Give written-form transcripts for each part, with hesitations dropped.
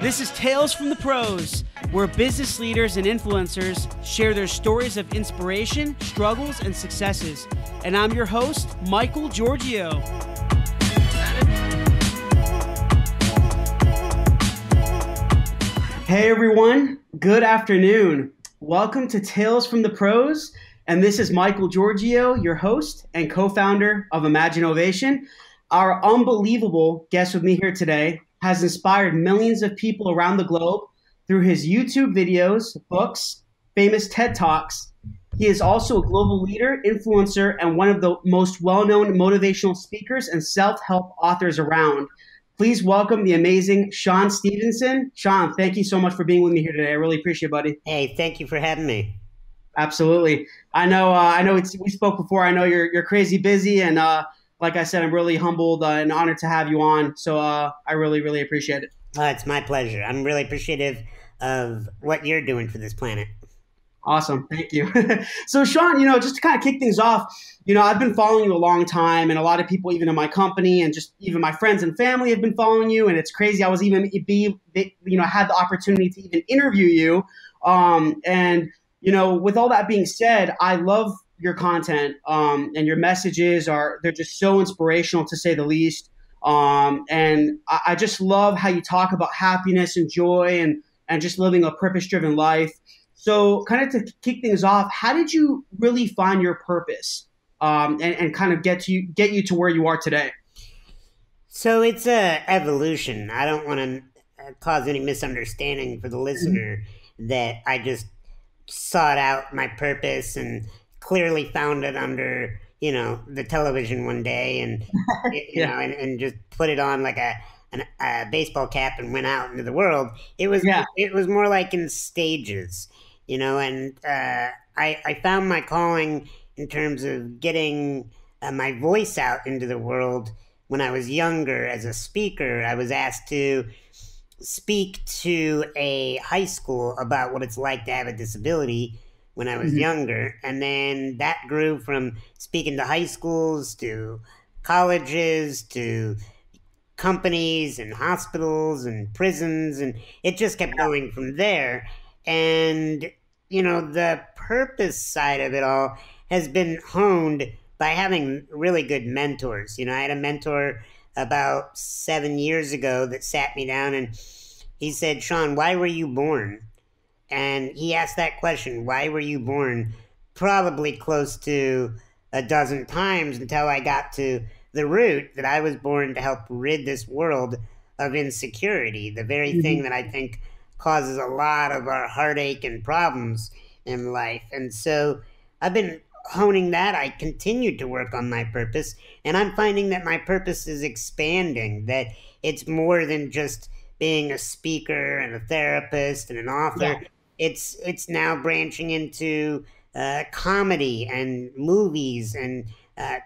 This is Tales from the Pros, where business leaders and influencers share their stories of inspiration, struggles, and successes. And I'm your host, Michael Giorgio. Hey everyone, good afternoon. Welcome to Tales from the Pros, and this is Michael Giorgio, your host and co-founder of Motivational. Our unbelievable guest with me here today has inspired millions of people around the globe through his YouTube videos, books, famous TED Talks. He is also a global leader, influencer, and one of the most well-known motivational speakers and self-help authors around. Please welcome the amazing Sean Stephenson. Sean, thank you so much for being with me here today. I really appreciate it, buddy. Hey, thank you for having me. Absolutely. I know we spoke before. I know you're crazy busy, and like I said, I'm really humbled and honored to have you on. So I really, really appreciate it. It's my pleasure. I'm really appreciative of what you're doing for this planet. Awesome. Thank you. So Sean, just to kind of kick things off, I've been following you a long time, and a lot of people, even in my company and just even my friends and family, have been following you. And it's crazy. I was even had the opportunity to even interview you. With all that being said, I love your content, and your messages they're just so inspirational, to say the least. And I just love how you talk about happiness and joy and just living a purpose-driven life. So kind of to kick things off, how did you really find your purpose, and kind of get you to where you are today? So it's a evolution. I don't want to cause any misunderstanding for the listener that I just sought out my purpose and clearly found it under, the television one day and, and just put it on like a baseball cap and went out into the world. It was more like in stages, and I found my calling in terms of getting my voice out into the world when I was younger. As a speaker, I was asked to speak to a high school about what it's like to have a disability when I was younger. And then that grew from speaking to high schools to colleges to companies and hospitals and prisons. And it just kept going from there. And, the purpose side of it all has been honed by having really good mentors. I had a mentor about 7 years ago that sat me down and he said, "Sean, why were you born?" And he asked that question, "Why were you born?" probably close to a dozen times until I got to the root that I was born to help rid this world of insecurity, the very thing that I think causes a lot of our heartache and problems in life. And so I've been honing that. I continued to work on my purpose, and I'm finding that my purpose is expanding, that it's more than just being a speaker and a therapist and an author. It's now branching into comedy and movies and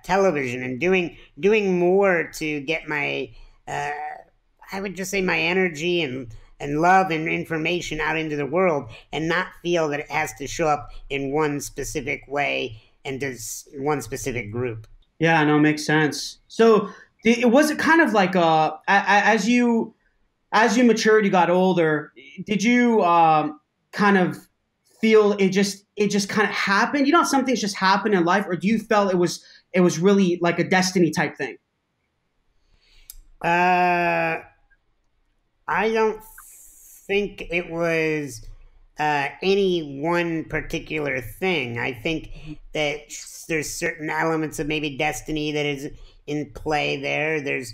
television and doing more to get my I would just say my energy and love and information out into the world, and not feel that it has to show up in one specific way and to one specific group. Yeah, no, it makes sense. So was it kind of like as you matured, you got older, did you kind of feel it just kind of happened? Some things just happen in life, or do you felt it was really like a destiny type thing? I don't think it was any one particular thing. I think that there's certain elements of maybe destiny that is in play there. There's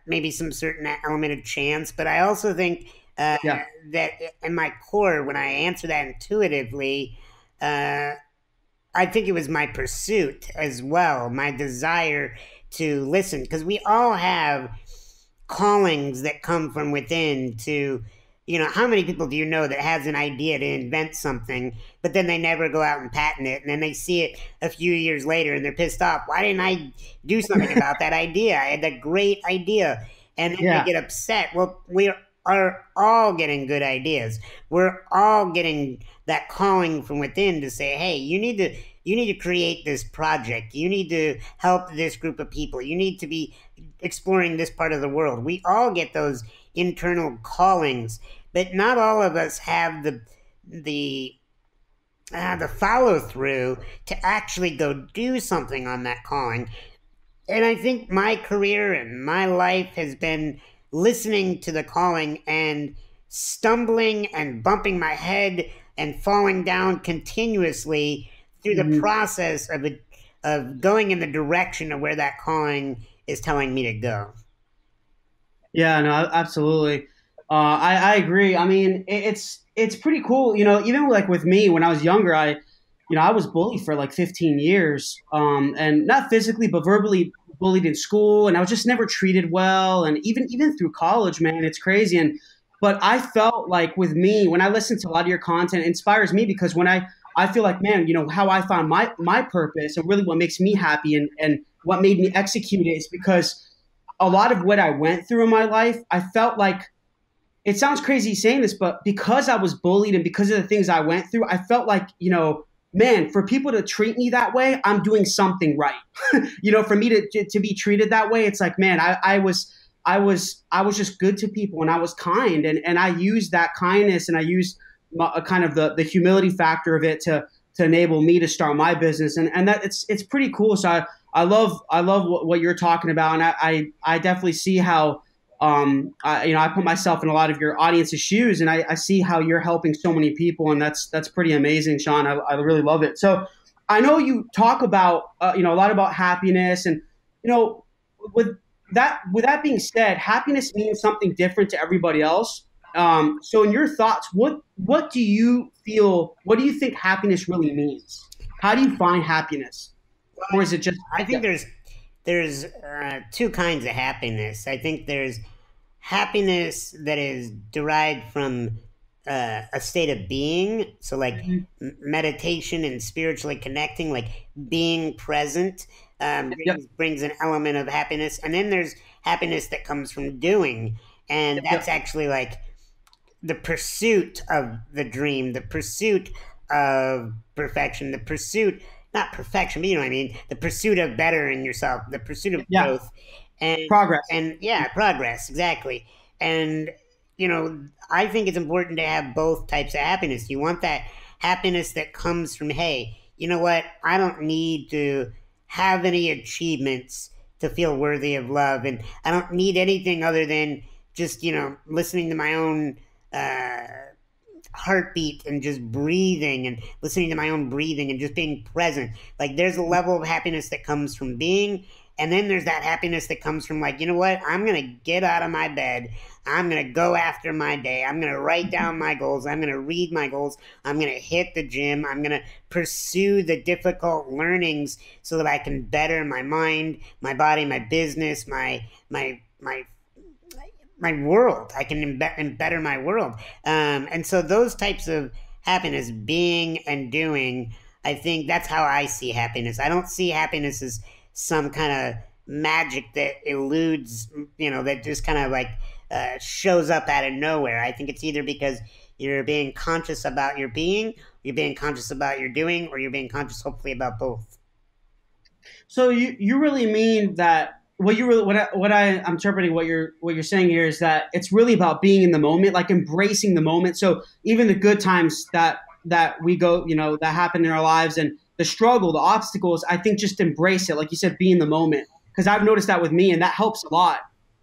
maybe some certain element of chance, but I also think that in my core, when I answer that intuitively, I think it was my pursuit as well, my desire to listen, because we all have callings that come from within to, how many people do you know that has an idea to invent something, but then they never go out and patent it, and then they see it a few years later and they're pissed off. Why didn't I do something about that idea? I had that great idea. And then they get upset. Well, we are all getting good ideas. We're all getting that calling from within to say, hey, you need to you need to create this project. You need to help this group of people. You need to be exploring this part of the world. We all get those internal callings, but not all of us have the the follow through to actually go do something on that calling. And I think my career and my life has been listening to the calling and stumbling and bumping my head and falling down continuously through the Mhm. process of going in the direction of where that calling is telling me to go. Yeah, no, absolutely. I agree. I mean, it's pretty cool. You know, even like with me when I was younger, I was bullied for like 15 years, and not physically, but verbally bullied in school, and I was just never treated well. And even through college, man, it's crazy. And but I felt like with me when I listen to a lot of your content, it inspires me because when I feel like, man, how I found my purpose and really what makes me happy and what made me execute it is because a lot of what I went through in my life, I felt like it sounds crazy saying this, but because I was bullied and because of the things I went through, I felt like, man, for people to treat me that way, I'm doing something right. For me to be treated that way, it's like, man, I was just good to people and I was kind and I used that kindness and I used kind of the humility factor of it to enable me to start my business and that it's pretty cool. So I love what you're talking about, and I definitely see how I put myself in a lot of your audience's shoes, and I see how you're helping so many people, and that's pretty amazing, Sean. I really love it. So I know you talk about a lot about happiness, and you know with with that being said, happiness means something different to everybody else. So in your thoughts, what do you feel? What do you think happiness really means? How do you find happiness? Or is it just I yeah. think there's two kinds of happiness. I think there's happiness that is derived from a state of being, so like Mhm. meditation and spiritually connecting, like being present, Yep, brings an element of happiness. And then there's happiness that comes from doing, and yep, that's yep. actually like the pursuit of the dream, the pursuit of perfection, the pursuit, not perfection, but you know what I mean, the pursuit of bettering yourself, the pursuit of Yeah, growth, and progress. yeah, progress, exactly. And I think it's important to have both types of happiness. You want that happiness that comes from, hey, you know what? I don't need to have any achievements to feel worthy of love, and I don't need anything other than just listening to my own uh, heartbeat and just breathing and listening to my own breathing and just being present. Like there's a level of happiness that comes from being, and then there's that happiness that comes from like, you know what? I'm going to get out of my bed. I'm going to go after my day. I'm going to write down my goals. I'm going to read my goals. I'm going to hit the gym. I'm going to pursue the difficult learnings so that I can better my mind, my body, my business, my world. I can better my world. And so those types of happiness, being and doing, I think that's how I see happiness. I don't see happiness as some kind of magic that eludes, that just kind of like shows up out of nowhere. I think it's either because you're being conscious about your being, you're being conscious about your doing, or you're being conscious, hopefully, about both. So you really mean that what you really I'm interpreting what you're saying here is that it's really about being in the moment, like embracing the moment. So even the good times that we go, that happen in our lives and the struggle, the obstacles, I think just embrace it. Like you said, be in the moment. Because I've noticed that with me and that helps a lot.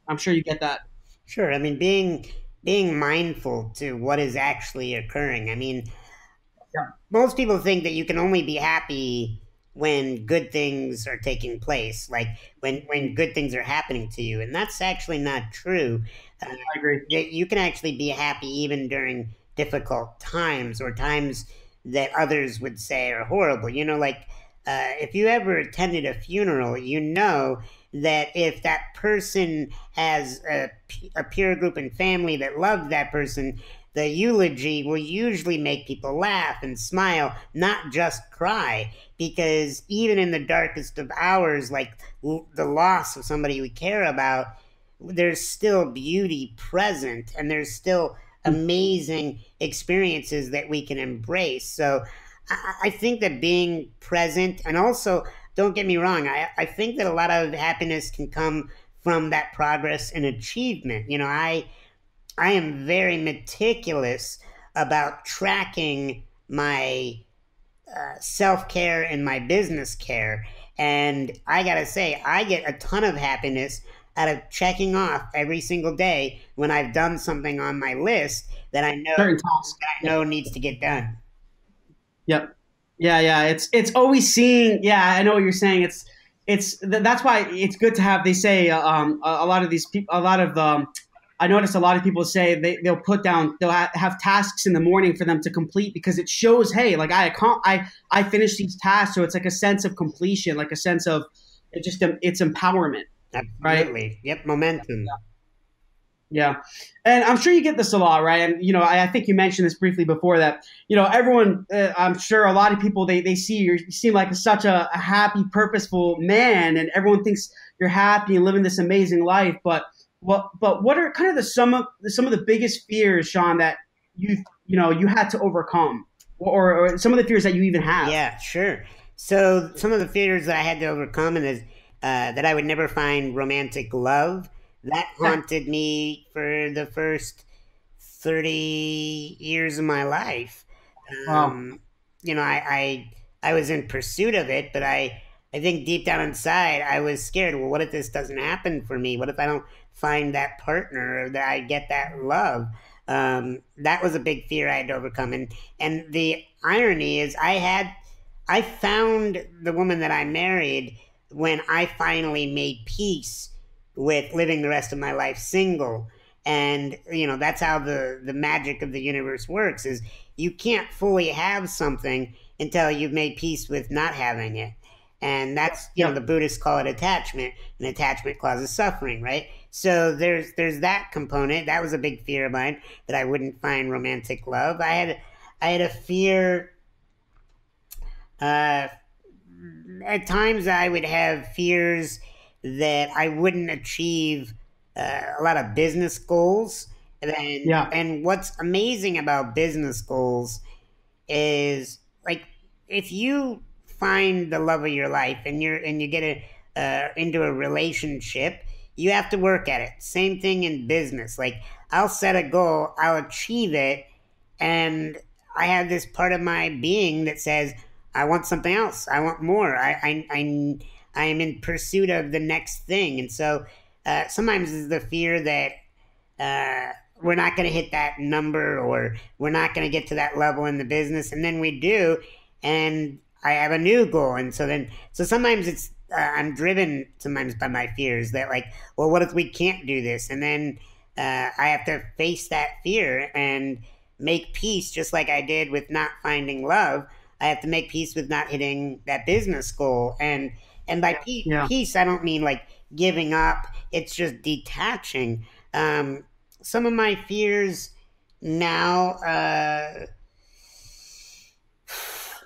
I'm sure you get that. Sure. I mean, being mindful to what is actually occurring. I mean, Yeah. most people think that you can only be happy when good things are taking place, like when good things are happening to you, and that's actually not true. Uh, I agree. that you can actually be happy even during difficult times or times that others would say are horrible. Like if you ever attended a funeral, you know that if that person has a peer group and family that loved that person, the eulogy will usually make people laugh and smile, not just cry. Because even in the darkest of hours, like the loss of somebody we care about, there's still beauty present and there's still amazing experiences that we can embrace. So I think that being present, and also, don't get me wrong, I think that a lot of happiness can come from that progress and achievement. I am very meticulous about tracking my self care and my business care. And I gotta say, I get a ton of happiness out of checking off every single day when I've done something on my list that Certain tasks. I know needs to get done. Yep. Yeah, yeah. It's always seeing. Yeah, I know what you're saying. That's why it's good to have. They say a lot of these people. A lot of I notice a lot of people say they'll have tasks in the morning for them to complete because it shows, hey, like I finished these tasks, so it's like a sense of completion, like a sense of it's empowerment, right? Absolutely. Yep, momentum. Yeah. And I'm sure you get this a lot, right? And, I think you mentioned this briefly before that, everyone, I'm sure a lot of people, they see you seem like such a happy, purposeful man, and everyone thinks you're happy and living this amazing life. But what are kind of some of the biggest fears, Sean, that you had to overcome, or some of the fears that you even have? Yeah, sure. So some of the fears that I had to overcome is that I would never find romantic love. That Yeah. haunted me for the first 30 years of my life. Wow. Um, I was in pursuit of it, but I think deep down inside I was scared. Well, what if this doesn't happen for me? What if I don't find that partner or that I get that love? That was a big fear I had to overcome, and the irony is I found the woman that I married when I finally made peace with living the rest of my life single. And that's how the magic of the universe works, is you can't fully have something until you've made peace with not having it. And that's, the Yep. Buddhists call it attachment, and attachment causes suffering, right? So there's that component. That was a big fear of mine, that I wouldn't find romantic love. I had a fear. Uh, at times, I would have fears that I wouldn't achieve a lot of business goals. Yeah. And what's amazing about business goals is, like, if you find the love of your life and you get into a relationship, you have to work at it. Same thing in business. Like, I'll set a goal, I'll achieve it, and I have this part of my being that says, I want something else. I want more. I am in pursuit of the next thing. And so sometimes it's the fear that we're not going to hit that number, or we're not going to get to that level in the business. And then we do, and I have a new goal. And so sometimes I'm driven sometimes by my fears that, like, well, what if we can't do this? And then I have to face that fear and make peace, just like I did with not finding love. I have to make peace with not hitting that business goal. And by Yeah. peace, I don't mean like giving up. It's just detaching. Some of my fears now,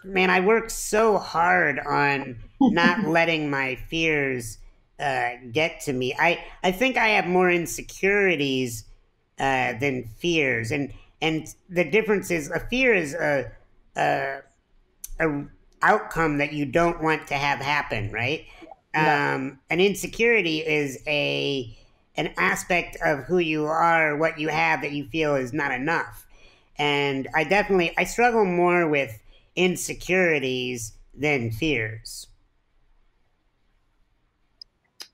man, I work so hard on not letting my fears get to me. I think I have more insecurities than fears, and the difference is, a fear is a, a outcome that you don't want to have happen, right? Yeah. An insecurity is an aspect of who you are, what you have, that you feel is not enough. And I struggle more with insecurities than fears.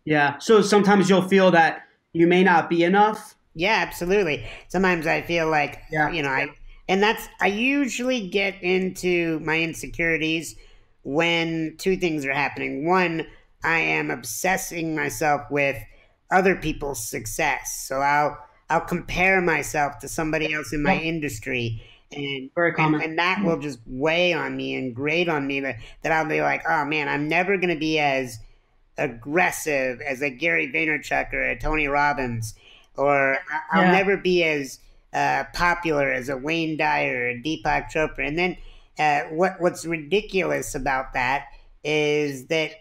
Yeah. So sometimes you'll feel that you may not be enough. Yeah, absolutely. Sometimes I feel like, Yeah. I usually get into my insecurities when two things are happening. One, I am obsessing myself with other people's success. So I'll compare myself to somebody else in my Yep. industry, and Very common. and that will just weigh on me and grate on me, that I'll be like, oh man, I'm never going to be as aggressive as a Gary Vaynerchuk or a Tony Robbins, or I'll Yeah. never be as popular as a Wayne Dyer or a Deepak Chopra. And then what's ridiculous about that is that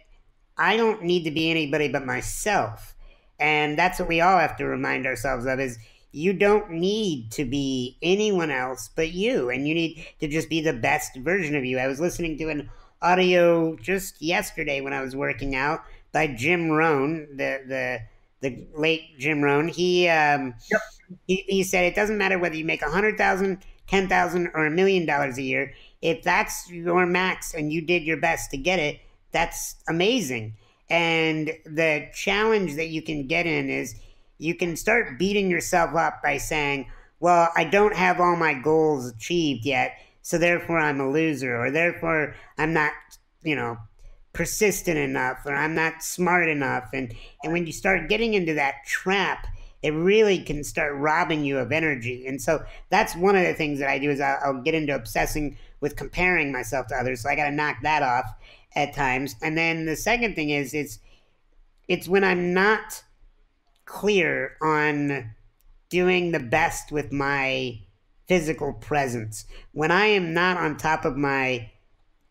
I don't need to be anybody but myself. And that's what we all have to remind ourselves of, is you don't need to be anyone else but you, and you need to just be the best version of you. I was listening to an audio just yesterday when I was working out by Jim Rohn, the late Jim Rohn. He said it doesn't matter whether you make 100,000, 10,000, or $1 million a year. If that's your max and you did your best to get it, that's amazing. And the challenge that you can get in is you can start beating yourself up by saying, well, I don't have all my goals achieved yet, so therefore I'm a loser, or therefore I'm not, you know, persistent enough, or I'm not smart enough. And when you start getting into that trap, it really can start robbing you of energy. And so that's one of the things that I do is I'll get into obsessing with comparing myself to others. So I got to knock that off at times. And then the second thing is it's when I'm not clear on doing the best with my physical presence. When I am not on top of my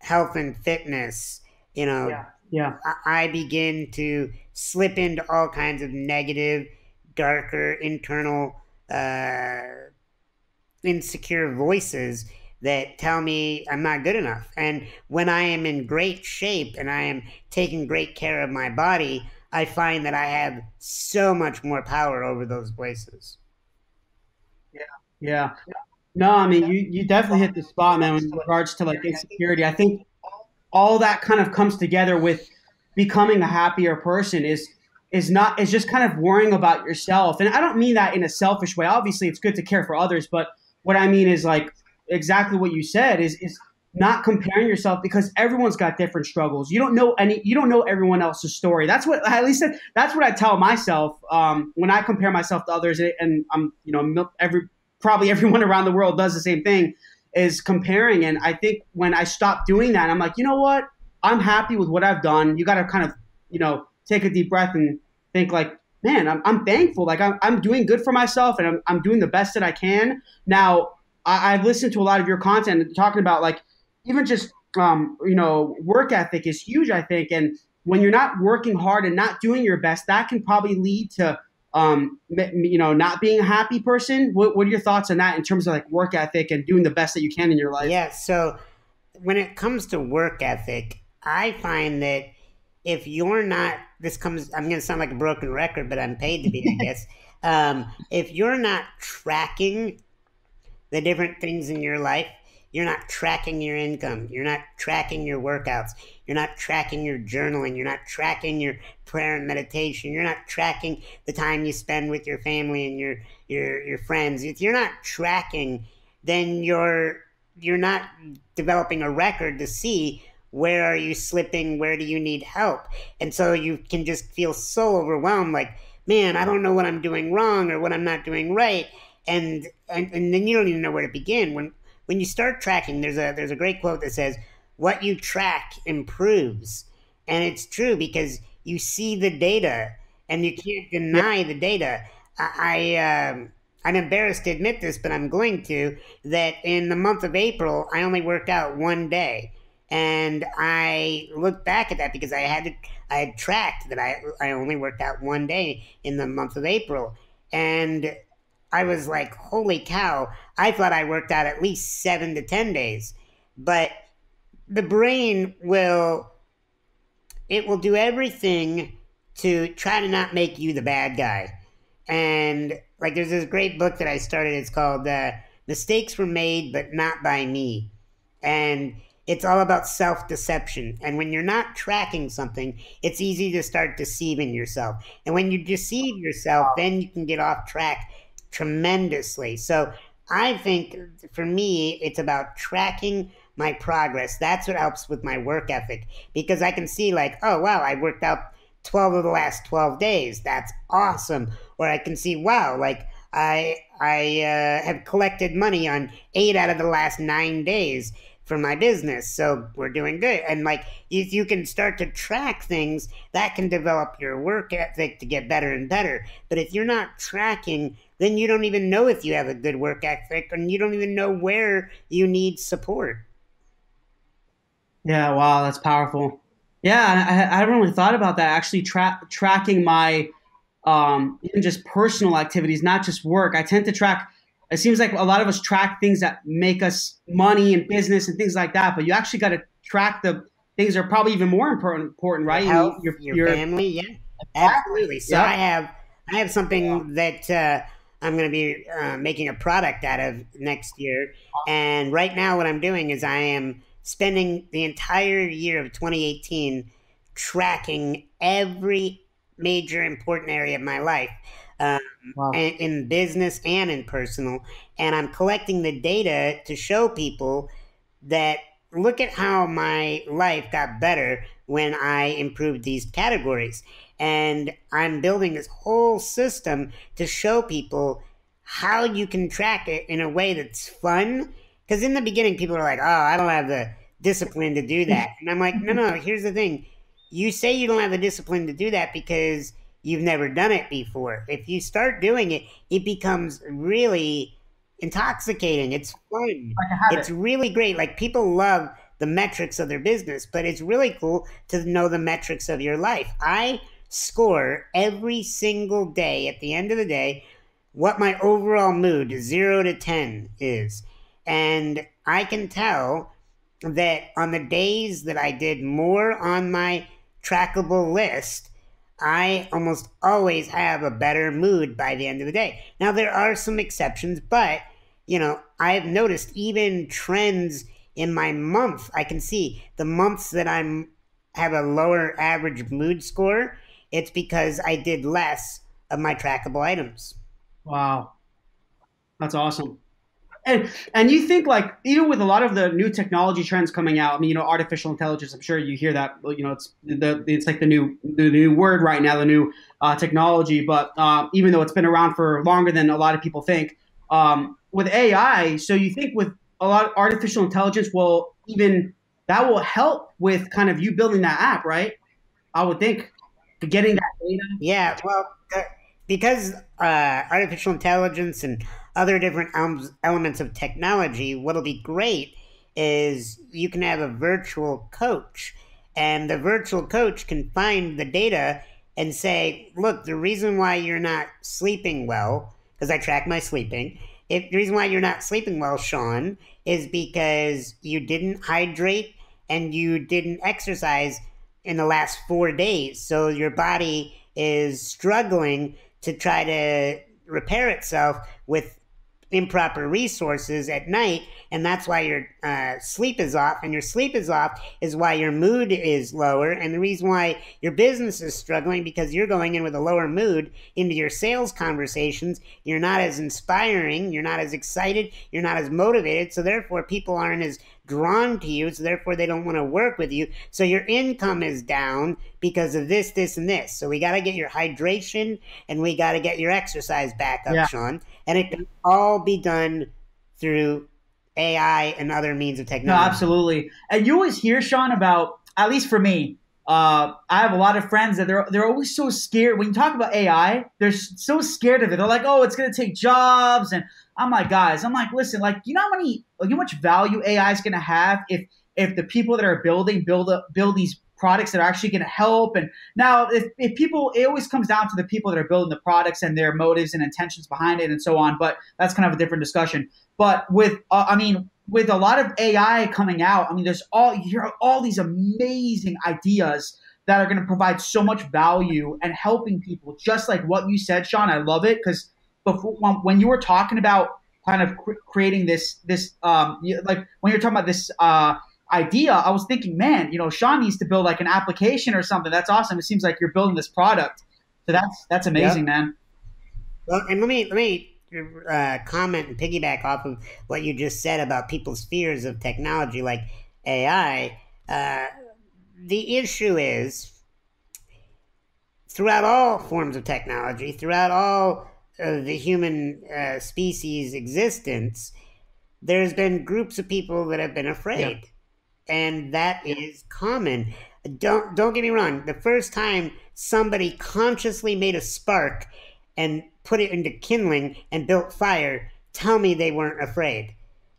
health and fitness, you know, Yeah. Yeah. I begin to slip into all kinds of negative, darker, internal, uh, insecure voices that tell me I'm not good enough. And when I am in great shape and I am taking great care of my body, I find that I have so much more power over those voices. Yeah. Yeah. No, I mean you definitely hit the spot, man, in regards to like insecurity. I think all that kind of comes together with becoming a happier person is just kind of worrying about yourself. And I don't mean that in a selfish way. Obviously it's good to care for others, but what I mean is like exactly what you said is not comparing yourself because everyone's got different struggles. You don't know everyone else's story. That's what at least that's what I tell myself when I compare myself to others, and I'm probably everyone around the world does the same thing, is comparing. And I think when I stop doing that, I'm like, you know what? I'm happy with what I've done. You got to kind of, take a deep breath and think like, man, I'm thankful. Like I'm doing good for myself and I'm doing the best that I can. Now, I've listened to a lot of your content talking about like even just, work ethic is huge, I think. And when you're not working hard and not doing your best, that can probably lead to not being a happy person. What are your thoughts on that in terms of like work ethic and doing the best that you can in your life? Yeah, so when it comes to work ethic, I find that if you're not, I'm going to sound like a broken record, but I'm paid to be, I guess. If you're not tracking the different things in your life, you're not tracking your income, you're not tracking your workouts, you're not tracking your journaling, you're not tracking your prayer and meditation, you're not tracking the time you spend with your family and your friends. If you're not tracking, then you're not developing a record to see where are you slipping, where do you need help. And so you can just feel so overwhelmed, like, man, I don't know what I'm doing wrong or what I'm not doing right. And then you don't even know where to begin. When you start tracking, there's a great quote that says, what you track improves. And it's true because you see the data and you can't Yeah. deny the data. I'm embarrassed to admit this, but I'm going to, that in the month of April, I only worked out one day. And I look back at that because I had tracked that I only worked out one day in the month of April. And I was like, holy cow, I thought I worked out at least 7 to 10 days. But the brain will do everything to try to not make you the bad guy. And like there's this great book that I started, it's called Mistakes Were Made But Not By Me. And it's all about self-deception. And when you're not tracking something, it's easy to start deceiving yourself. And when you deceive yourself, then you can get off track tremendously. So I think for me, it's about tracking my progress. That's what helps with my work ethic because I can see like, oh, wow, I worked out 12 of the last 12 days. That's awesome. Or I can see, wow, like I have collected money on 8 out of the last 9 days for my business. So we're doing good. And like if you can start to track things, that can develop your work ethic to get better and better. But if you're not tracking, then you don't even know if you have a good work ethic and you don't even know where you need support. Yeah, wow, that's powerful. Yeah, I haven't really thought about that. Actually, tracking my even just personal activities, not just work. I tend to track. It seems like a lot of us track things that make us money and business and things like that, but you actually got to track the things that are probably even more important, Your right? health, your Your family, yeah, absolutely. So Yep. I have something that I'm going to be making a product out of next year. And right now, what I'm doing is I am spending the entire year of 2018 tracking every major important area of my life, um, Wow. in business and in personal. And I'm collecting the data to show people that look at how my life got better when I improved these categories. And I'm building this whole system to show people how you can track it in a way that's fun. Because in the beginning, people are like, oh, I don't have the discipline to do that. And I'm like, no, no, here's the thing. You say you don't have the discipline to do that because you've never done it before. If you start doing it, it becomes really intoxicating. It's fun. Like a It's habit. really great. Like people love the metrics of their business, but it's really cool to know the metrics of your life. I score every single day at the end of the day what my overall mood 0 to 10 is. And I can tell that on the days that I did more on my trackable list, I almost always have a better mood by the end of the day. Now, there are some exceptions, but, I've noticed even trends in my month. I can see the months that have a lower average mood score, it's because I did less of my trackable items. Wow, that's awesome. And you think like even with a lot of the new technology trends coming out, I mean, artificial intelligence. I'm sure you hear that. It's like the new word right now, the new technology. But even though it's been around for longer than a lot of people think, with AI, so you think with a lot of artificial intelligence will even that will help with kind of you building that app, right? I would think getting that data. Yeah, well, because artificial intelligence and other different elements of technology, what'll be great is you can have a virtual coach, and the virtual coach can find the data and say, look, the reason why you're not sleeping well, because I track my sleeping, the reason why you're not sleeping well, Sean, is because you didn't hydrate and you didn't exercise in the last 4 days. So your body is struggling to try to repair itself with improper resources at night, and that's why your sleep is off. And your sleep is off is why your mood is lower, and the reason why your business is struggling because you're going in with a lower mood into your sales conversations. You're not as inspiring, you're not as excited, you're not as motivated, so therefore people aren't as drawn to you, so therefore they don't want to work with you. So your income is down because of this, this, and this. So we got to get your hydration and we got to get your exercise back up, Yeah. Sean. And it can all be done through AI and other means of No, technology. Absolutely. And you always hear, Sean, about, at least for me, I have a lot of friends that they're always so scared. When you talk about AI, they're so scared of it. They're like, oh, it's going to take jobs. And I'm like, guys, listen, like, you know how much value AI is going to have if the people that are build these products that are actually going to help. And now if people, it always comes down to the people that are building the products and their motives and intentions behind it and so on. But that's kind of a different discussion. But with a lot of AI coming out, I mean, you hear all these amazing ideas that are going to provide so much value and helping people. Just like what you said, Sean, I love it because before when you were talking about kind of creating like when you're talking about this idea, I was thinking, man, Sean needs to build like an application or something. That's awesome. It seems like you're building this product, so that's amazing, Yep. man. Well, and let me comment and piggyback off of what you just said about people's fears of technology like AI. The issue is throughout all forms of technology, throughout all of the human species' existence, there's been groups of people that have been Yeah. afraid, and that is common. Don't get me wrong. The first time somebody consciously made a spark and put it into kindling and built fire, tell me they weren't afraid.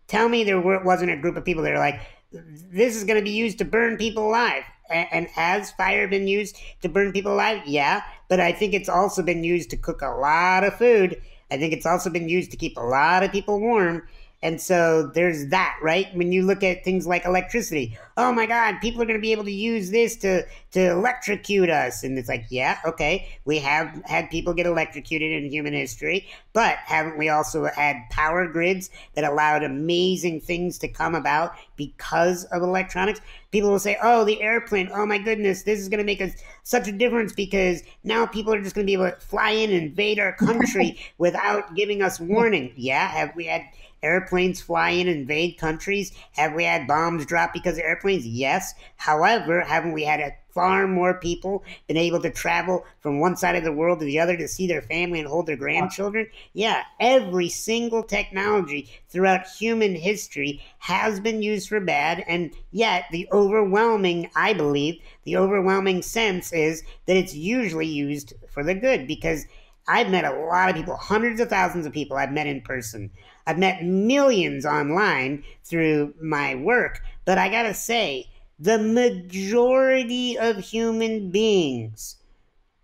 Tell me there wasn't a group of people that are like, this is going to be used to burn people alive. And has fire been used to burn people alive? Yeah, but I think it's also been used to cook a lot of food. I think it's also been used to keep a lot of people warm. And so there's that, right? When you look at things like electricity, oh my God, people are going to be able to use this to electrocute us. And it's like, yeah, okay, we have had people get electrocuted in human history, but haven't we also had power grids that allowed amazing things to come about because of electronics? People will say, oh, the airplane, oh my goodness, this is going to make us such a difference because now people are just going to be able to fly in and invade our country without giving us warning. Yeah, have we had airplanes fly in and invade countries? Have we had bombs drop because of airplanes? Yes. However, haven't we had far more people been able to travel from one side of the world to the other to see their family and hold their grandchildren? Yeah, every single technology throughout human history has been used for bad, and yet the overwhelming, I believe, the overwhelming sense is that it's usually used for the good, because I've met a lot of people, hundreds of thousands of people I've met in person. I've met millions online through my work, but I gotta say, the majority of human beings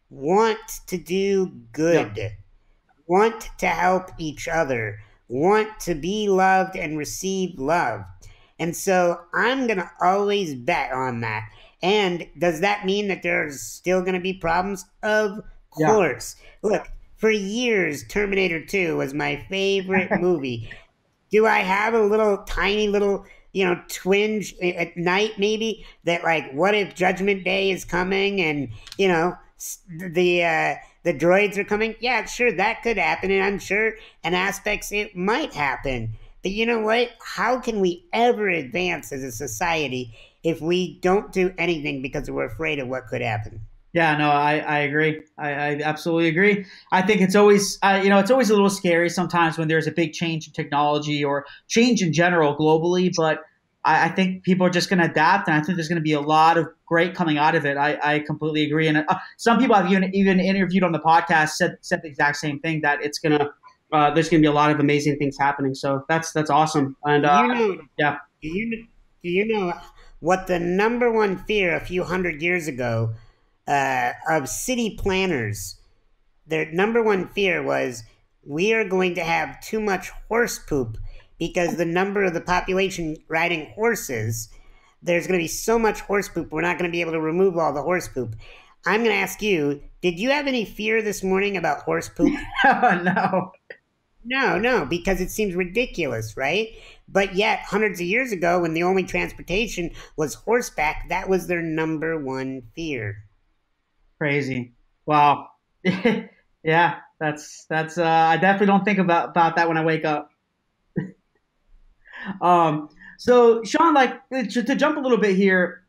want to do good, Yeah. want to help each other, want to be loved and receive love. And so I'm going to always bet on that. And does that mean that there's still going to be problems? Of Yeah. course. Look, for years, Terminator 2 was my favorite movie. Do I have a little tiny little, twinge at night maybe that, like, what if Judgment Day is coming and, the droids are coming? Yeah, sure, that could happen, and I'm sure in aspects it might happen. But you know what? How can we ever advance as a society if we don't do anything because we're afraid of what could happen? Yeah, no, I agree. I absolutely agree. I think it's always a little scary sometimes when there's a big change in technology or change in general globally. But I think people are just going to adapt, and I think there's going to be a lot of great coming out of it. I completely agree. And some people I've even interviewed on the podcast said the exact same thing, that there's going to be a lot of amazing things happening. So that's awesome. And Do you know? yeah, Do you do you know what the number one fear a few hundred years ago of city planners? Their number one fear was, we are going to have too much horse poop because the number of the population riding horses, there's going to be so much horse poop, we're not going to be able to remove all the horse poop. I'm going to ask you, did you have any fear this morning about horse poop? no, No, no, because it seems ridiculous, right? But yet, hundreds of years ago, when the only transportation was horseback, that was their number one fear. crazy. Wow. Yeah, that's I definitely don't think about that when I wake up. So Sean, like, to jump a little bit here,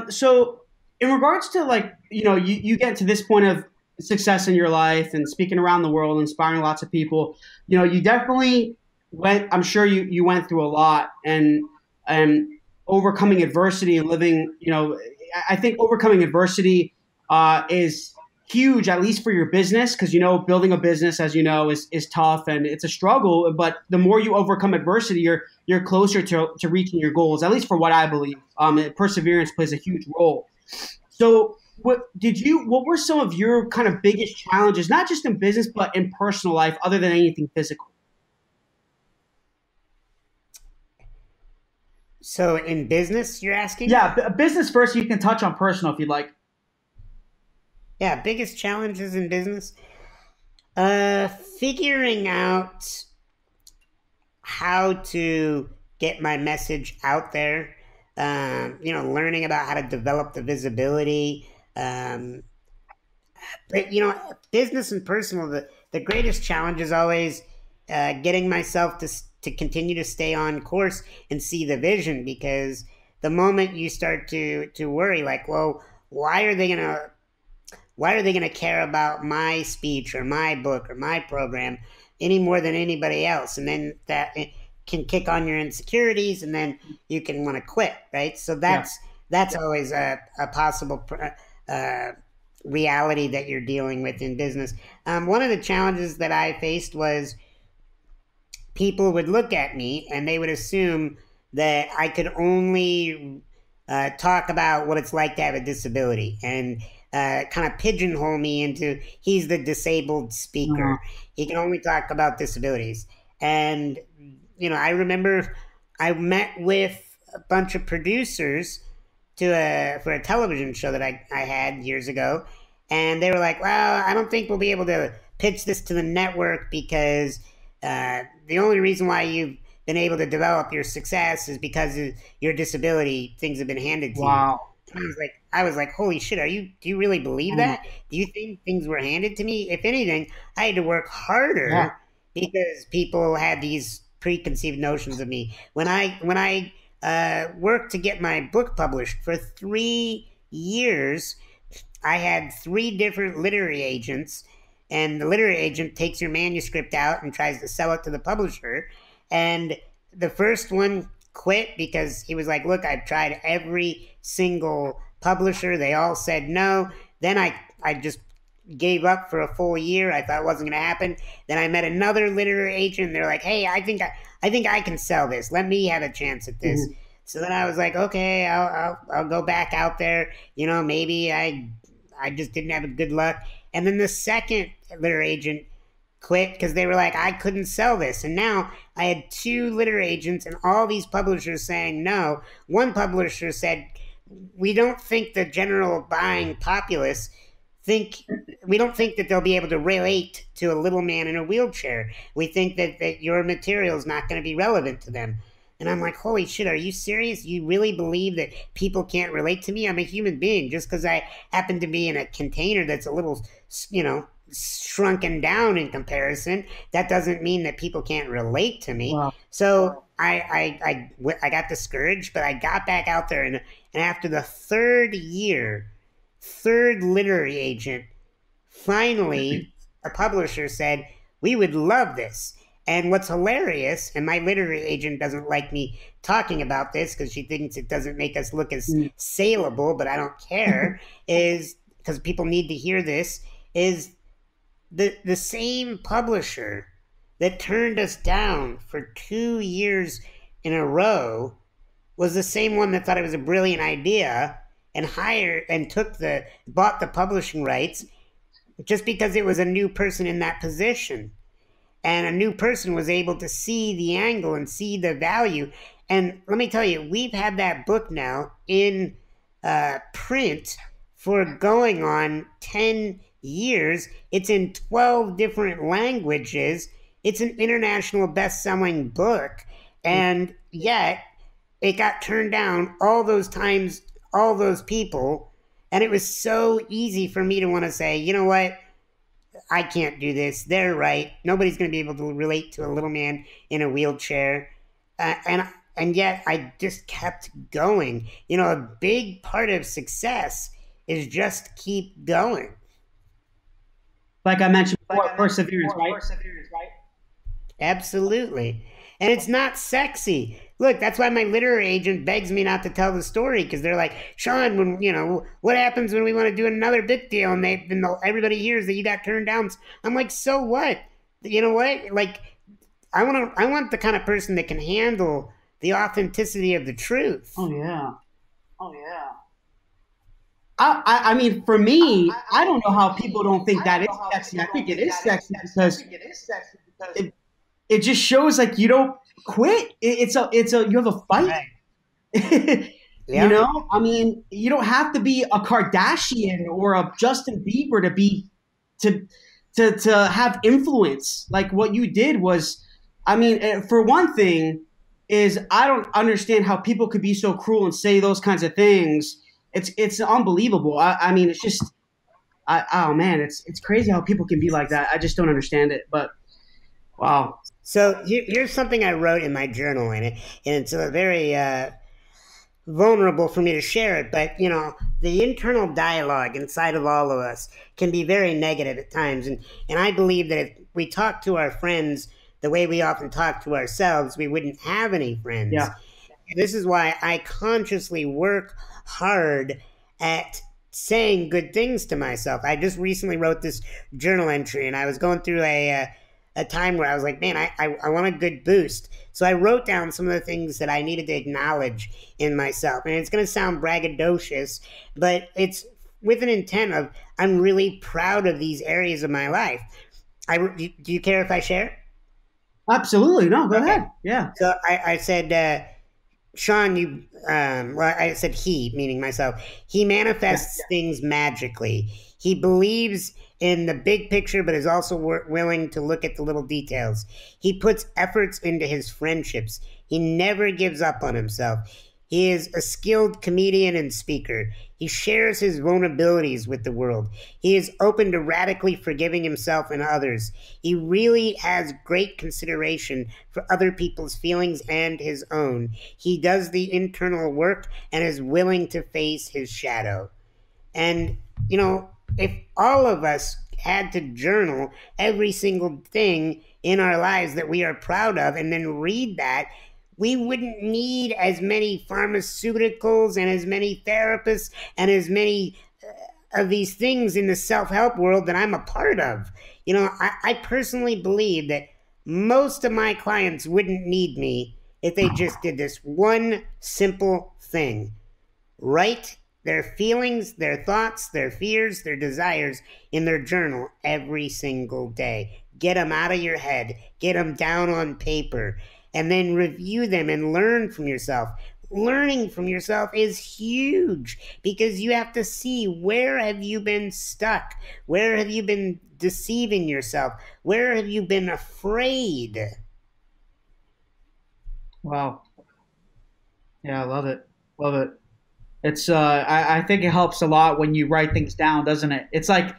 so in regards to, like, you get to this point of success in your life and speaking around the world, inspiring lots of people, you definitely I'm sure you went through a lot, and overcoming adversity and living, I think overcoming adversity is huge, at least for your business, because building a business, as you know, is tough and it's a struggle. But the more you overcome adversity, you're closer to reaching your goals. At least for what I believe, perseverance plays a huge role. So, what were some of your kind of biggest challenges, not just in business but in personal life, other than anything physical? So, in business, you're asking? Yeah, business first. You can touch on personal if you'd like. Yeah, biggest challenges in business? Figuring out how to get my message out there, learning about how to develop the visibility. But, business and personal, the greatest challenge is always getting myself to continue to stay on course and see the vision, because the moment you start to worry, like, well, why are they going to care about my speech or my book or my program any more than anybody else? And then that can kick on your insecurities, and then you can want to quit, right? So that's always a possible reality that you're dealing with in business. One of the challenges that I faced was, people would look at me and they would assume that I could only talk about what it's like to have a disability and kind of pigeonhole me into he's the disabled Uh, speaker. He can only talk about disabilities. And, I remember I met with a bunch of producers for a television show that I had years ago. And they were like, well, I don't think we'll be able to pitch this to the network because the only reason why you've been able to develop your success is because of your disability. Things have been handed to you. wow. I was like, holy shit, do you really believe Mm, that? Do you think things were handed to me? If anything, I had to work yeah. harder because people had these preconceived notions of me. When I worked to get my book published for 3 years, I had three different literary agents, and the literary agent takes your manuscript out and tries to sell it to the publisher. And the first one quit because he was like, look, I've tried every single publisher. They all said no. Then I just gave up for a full year. I thought it wasn't going to happen. Then I met another literary agent. And they're like, hey, I think I can sell this. Let me have a chance at this. Mhm. So then I was like, okay, I'll go back out there. Maybe I just didn't have a good luck. And then the second literary agent quit because they were like, I couldn't sell this. And now I had two literary agents and all these publishers saying no. One publisher said, we don't think the general buying populace think we don't think that they'll be able to relate to a little man in a wheelchair. We think that your material is not going to be relevant to them. And I'm like, holy shit, are you serious? You really believe that people can't relate to me? I'm a human being. Just because I happen to be in a container that's a little, shrunken down in comparison, that doesn't mean that people can't relate to me. Wow. So I got discouraged, but I got back out there. And after the third year, third literary agent, finally, a publisher said, we would love this. And what's hilarious, and my literary agent doesn't like me talking about this because she thinks it doesn't make us look as Mm. saleable, but I don't care, is because people need to hear this, is the same publisher that turned us down for 2 years in a row was the same one that thought it was a brilliant idea and bought the publishing rights just because it was a new person in that position. And a new person was able to see the angle and see the value. And let me tell you, we've had that book now in print for going on 10 years. It's in 12 different languages. It's an international best-selling book. And yet, it got turned down all those times, all those people. And it was so easy for me to want to say, you know what? I can't do this. They're right. Nobody's going to be able to relate to a little man in a wheelchair. And yet I just kept going. A big part of success is just keep going. Like I mentioned before, perseverance, right? Absolutely. And it's not sexy. Look, that's why my literary agent begs me not to tell the story because they're like, Sean, what happens when we want to do another book deal and everybody hears that you got turned down? I'm like, so what? You know what? Like, I want the kind of person that can handle the authenticity of the truth. Oh yeah. I mean, for me, I don't know how people don't think that is sexy. I think it is sexy because it just shows like you don't quit. You have a fight. Right. Yeah. I mean, you don't have to be a Kardashian or a Justin Bieber to have influence. Like what you did was, I mean, for one thing, is I don't understand how people could be so cruel and say those kinds of things. It's unbelievable. I mean, it's just, oh man, it's crazy how people can be like that. I just don't understand it. But wow. So here's something I wrote in my journal, and it's a very vulnerable for me to share it. But the internal dialogue inside of all of us can be very negative at times, and I believe that if we talk to our friends the way we often talk to ourselves, we wouldn't have any friends. Yeah. This is why I consciously work hard at saying good things to myself. I just recently wrote this journal entry, and I was going through a a time where I was like, man, I want a good boost. So I wrote down some of the things that I needed to acknowledge in myself. And it's going to sound braggadocious, but it's with an intent of I'm really proud of these areas of my life. Do you care if I share? Absolutely. No, go Okay. ahead. Yeah. So I said, Sean, well, I said he, meaning myself, he manifests things magically. He believes in the big picture, but is also willing to look at the little details. He puts efforts into his friendships. He never gives up on himself. He is a skilled comedian and speaker. He shares his vulnerabilities with the world. He is open to radically forgiving himself and others. He really has great consideration for other people's feelings and his own. He does the internal work and is willing to face his shadow. And, you know, if all of us had to journal every single thing in our lives that we are proud of and then read that, we wouldn't need as many pharmaceuticals and as many therapists and as many of these things in the self-help world that I'm a part of. You know, I personally believe that most of my clients wouldn't need me if they just did this one simple thing. Write their feelings, their thoughts, their fears, their desires in their journal every single day. Get them out of your head. Get them down on paper. And then review them and learn from yourself. Learning from yourself is huge because you have to see where have you been stuck? Where have you been deceiving yourself? Where have you been afraid? Wow. Yeah, I love it. Love it. It's I think it helps a lot when you write things down, doesn't it? It's like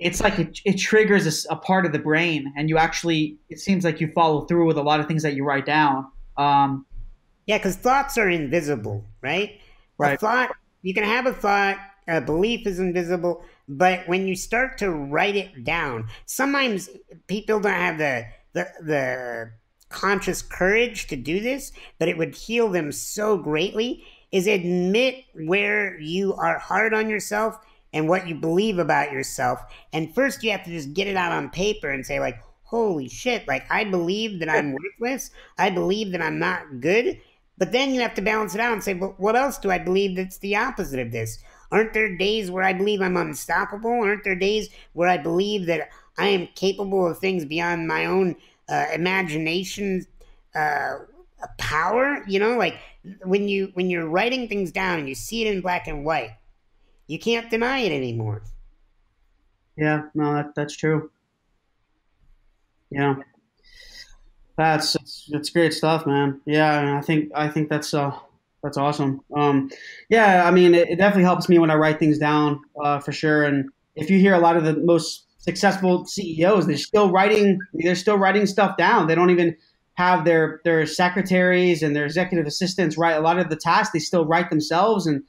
it triggers a part of the brain, and you actually, it seems like you follow through with a lot of things that you write down. Yeah, because thoughts are invisible, right? A Right. thought, you can have a thought, a belief is invisible, but when you start to write it down, sometimes people don't have the conscious courage to do this, but it would heal them so greatly, is admit where you are hard on yourself and what you believe about yourself. And first you have to just get it out on paper and say, like, holy shit, like I believe that I'm worthless. I believe that I'm not good. But then you have to balance it out and say, but what else do I believe that's the opposite of this? Aren't there days where I believe I'm unstoppable? Aren't there days where I believe that I am capable of things beyond my own imagination, power? You know, like when you're writing things down and you see it in black and white, you can't deny it anymore. Yeah. No, that's true. Yeah. That's great stuff, man. Yeah, and I think that's awesome. Yeah, I mean, it definitely helps me when I write things down, for sure. And if you hear a lot of the most successful CEOs, they're still writing stuff down. They don't even have their secretaries and their executive assistants write a lot of the tasks. They still write themselves, and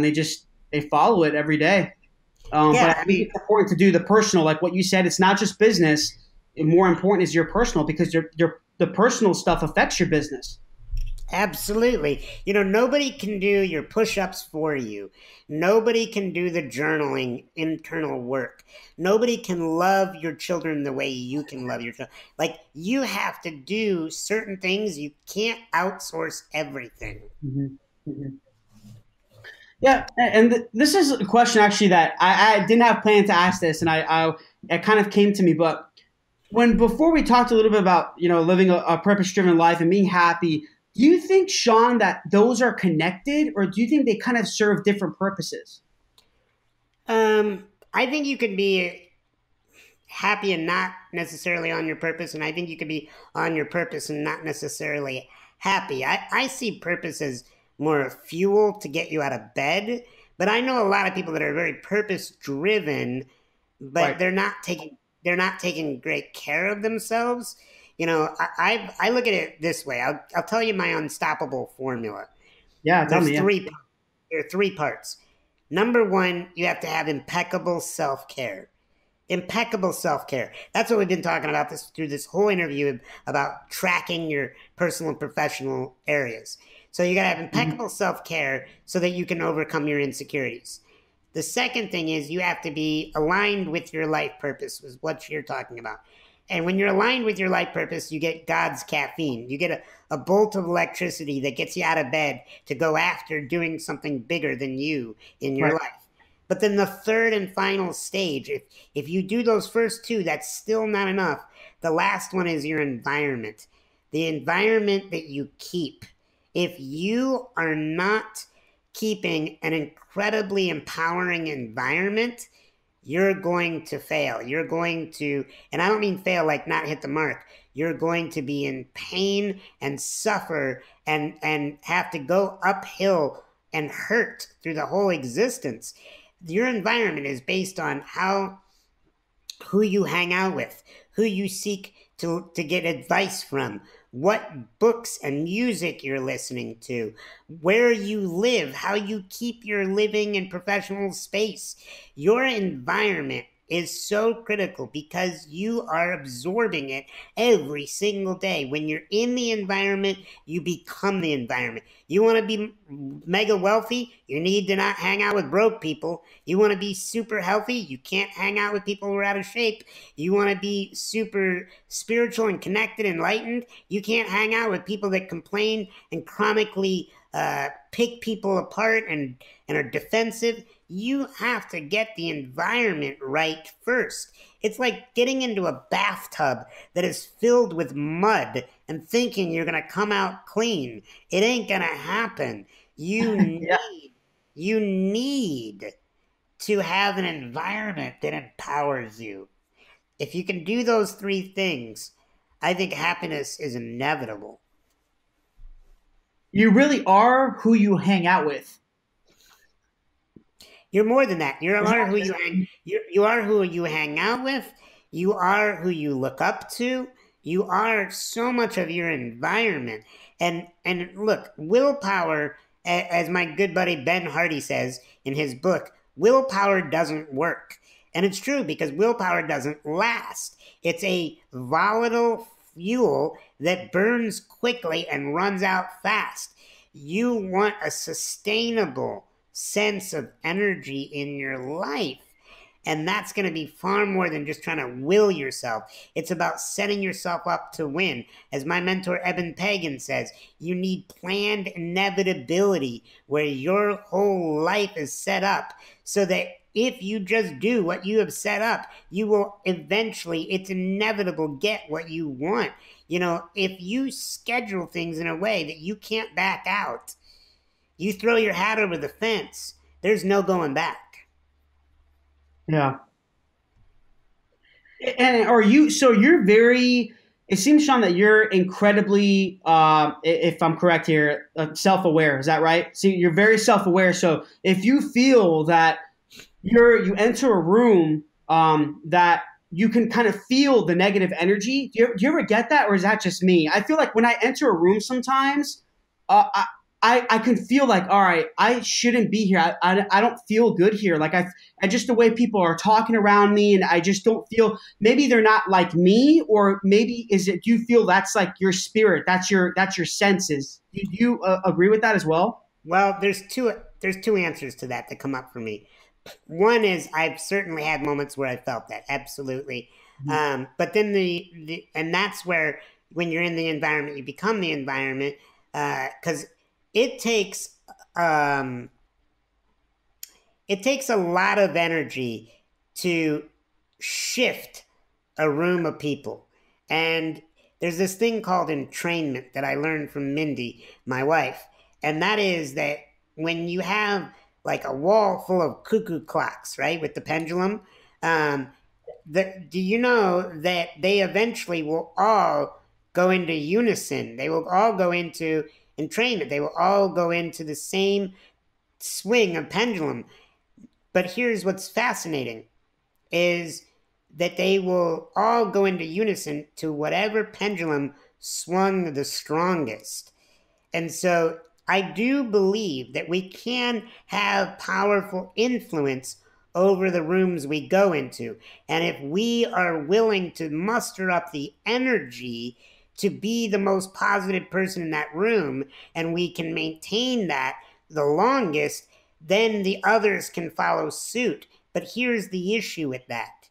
they follow it every day. But Yeah, I I think mean, it's important to do the personal, like what you said. It's not just business. More important is your personal, because the personal stuff affects your business. absolutely. You know, nobody can do your push-ups for you. Nobody can do the journaling, internal work. Nobody can love your children the way you can love your children. Like, you have to do certain things. You can't outsource everything. Hmm. Hmm. Yeah, and this is a question actually that I didn't have planned to ask this, and it kind of came to me. But when before we talked a little bit about living a purpose-driven life and being happy, do you think, Sean, that those are connected, or do you think they kind of serve different purposes? I think you can be happy and not necessarily on your purpose, and I think you can be on your purpose and not necessarily happy. I see purpose as more fuel to get you out of bed, but I know a lot of people that are very purpose driven, but Right. they're not taking great care of themselves. You know, I look at it this way. I'll tell you my unstoppable formula. Yeah. Tell There's me. Yeah. three there are three parts. Number one, you have to have impeccable self-care. Impeccable self-care. That's what we've been talking about through this whole interview, about tracking your personal and professional areas. So you got to have Hmm. impeccable self-care so that you can overcome your insecurities. The second thing is you have to be aligned with your life purpose, is what you're talking about. And when you're aligned with your life purpose, you get God's caffeine. You get a bolt of electricity that gets you out of bed to go after doing something bigger than you in your Right. life. But then the third and final stage, if you do those first two, that's still not enough. The last one is your environment. The environment that you keep. If you are not keeping an incredibly empowering environment, you're going to fail. You're going to, and I don't mean fail like not hit the mark. You're going to be in pain and suffer and have to go uphill and hurt through the whole existence. Your environment is based on who you hang out with, who you seek to get advice from, what books and music you're listening to, where you live, how you keep your living and professional space. Your environment is so critical because you are absorbing it every single day. When you're in the environment, you become the environment. You want to be mega wealthy, you need to not hang out with broke people. You want to be super healthy, you can't hang out with people who are out of shape. You want to be super spiritual and connected, enlightened, you can't hang out with people that complain and chronically pick people apart and are defensive. You have to get the environment right first. It's like getting into a bathtub that is filled with mud and thinking you're going to come out clean. It ain't going to happen. Yeah. You need to have an environment that empowers you. If you can do those three things, I think happiness is inevitable. You really are who you hang out with. You're more than that. You are who you are who you hang out with. You are who you look up to. You are so much of your environment. And look, willpower, as my good buddy Ben Hardy says in his book, willpower doesn't work. And it's true because willpower doesn't last. It's a volatile fuel that burns quickly and runs out fast. You want a sustainable sense of energy in your life. And that's going to be far more than just trying to will yourself. It's about setting yourself up to win. As my mentor Eben Pagan says, you need planned inevitability where your whole life is set up so that if you just do what you have set up, you will eventually, it's inevitable, get what you want. You know, if you schedule things in a way that you can't back out, you throw your hat over the fence, there's no going back. Yeah. And are you, so you're very, it seems, Sean, that you're incredibly, if I'm correct here, self-aware. Is that right? So you're very self-aware. So if you feel that you enter a room that you can kind of feel the negative energy, do you ever get that? Or is that just me? I feel like when I enter a room sometimes, I can feel like, all right, I shouldn't be here. I don't feel good here. Like I just the way people are talking around me, and I just don't feel. Maybe they're not like me, or maybe do you feel that's like your spirit? That's your senses. Do you agree with that as well? Well, there's two answers to that come up for me. One is I've certainly had moments where I felt that, absolutely. But then and that's where when you're in the environment, you become the environment, because it takes a lot of energy to shift a room of people. And there's this thing called entrainment that I learned from Mindy, my wife. And that is that when you have like a wall full of cuckoo clocks, right, with the pendulum, do you know that they eventually will all go into unison? They will all go into entrainment. They will all go into the same swing of pendulum. But here's what's fascinating is that they will all go into unison to whatever pendulum swung the strongest. And so I do believe that we can have powerful influence over the rooms we go into. And if we are willing to muster up the energy to be the most positive person in that room, and we can maintain that the longest, then the others can follow suit. But here's the issue with that.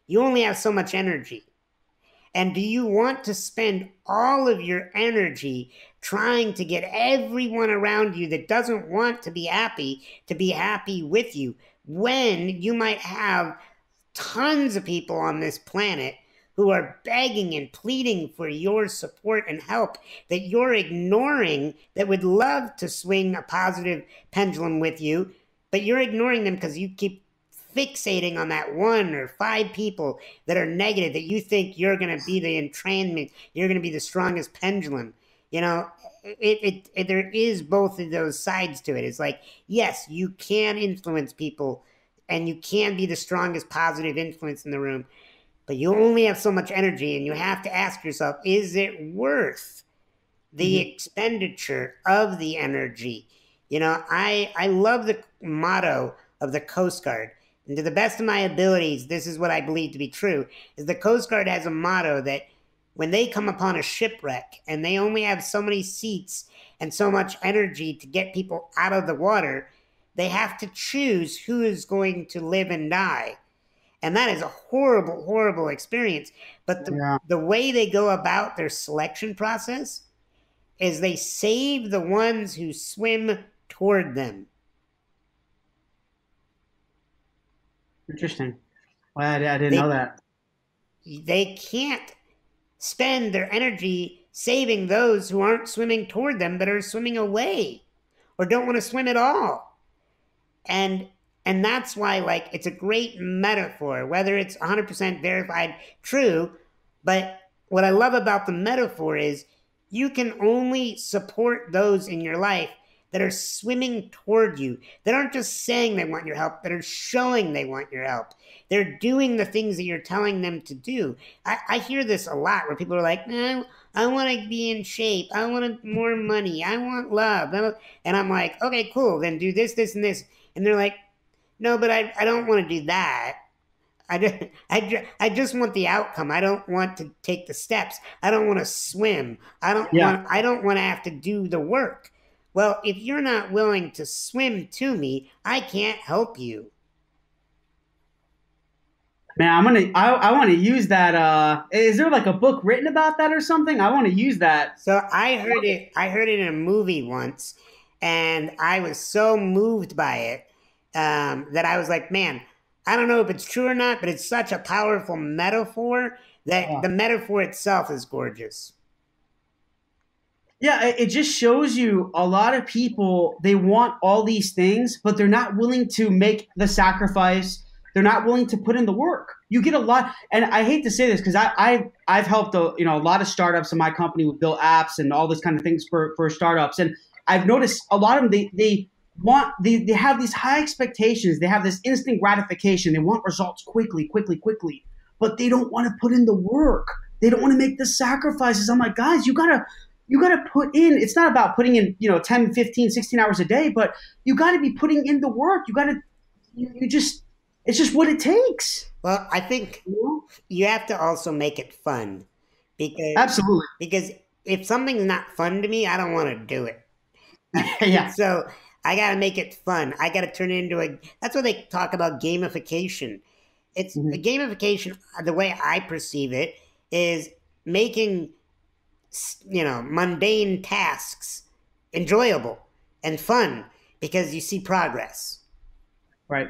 You only have so much energy. And do you want to spend all of your energy trying to get everyone around you that doesn't want to be happy with you, when you might have tons of people on this planet who are begging and pleading for your support and help that you're ignoring, that would love to swing a positive pendulum with you, but you're ignoring them because you keep fixating on that 1 or 5 people that are negative, that you think you're going to be the entrainment, you're going to be the strongest pendulum. You know, there is both of those sides to it. It's like, yes, you can influence people and you can be the strongest positive influence in the room, but you only have so much energy, and you have to ask yourself, is it worth the expenditure of the energy? You know, I love the motto of the Coast Guard. And to the best of my abilities, this is what I believe to be true, is the Coast Guard has a motto that when they come upon a shipwreck and they only have so many seats and so much energy to get people out of the water, they have to choose who is going to live and die. And that is a horrible, horrible experience. But the way they go about their selection process is they save the ones who swim toward them. Interesting. Well, I didn't know that. They can't spend their energy saving those who aren't swimming toward them, but are swimming away or don't want to swim at all. And that's why, like, it's a great metaphor, whether it's 100% verified true. But what I love about the metaphor is you can only support those in your life that are swimming toward you, that aren't just saying they want your help, that are showing they want your help. They're doing the things that you're telling them to do. I hear this a lot where people are like, no, I want to be in shape. I want more money. I want love. And I'm like, okay, cool. Then do this, this, and this. And they're like, no, but I don't want to do that. I just want the outcome. I don't want to take the steps. I don't want to swim. I don't want to have to do the work. Well, if you're not willing to swim to me, I can't help you. Man, I want to use that. Is there like a book written about that or something? I want to use that. So I heard it in a movie once, and I was so moved by it that I was like, man, I don't know if it's true or not, but it's such a powerful metaphor that the metaphor itself is gorgeous. Yeah, it just shows you a lot of people, they want all these things, but they're not willing to make the sacrifice. They're not willing to put in the work. You get a lot, and I hate to say this because I've helped a lot of startups in my company with build apps and all this kind of things for startups, and I've noticed a lot of them they have these high expectations. They have this instant gratification. They want results quickly, but they don't want to put in the work. They don't want to make the sacrifices. I'm like, guys, you gotta put in. It's not about putting in 10, 15, 16 hours a day, but you got to be putting in the work. It's just what it takes. Well, I think you have to also make it fun, because absolutely, because if something's not fun to me, I don't want to do it. Yeah. So I got to make it fun. I got to turn it into that's what they talk about, gamification. It's a gamification. The way I perceive it is making mundane tasks enjoyable and fun because you see progress. Right.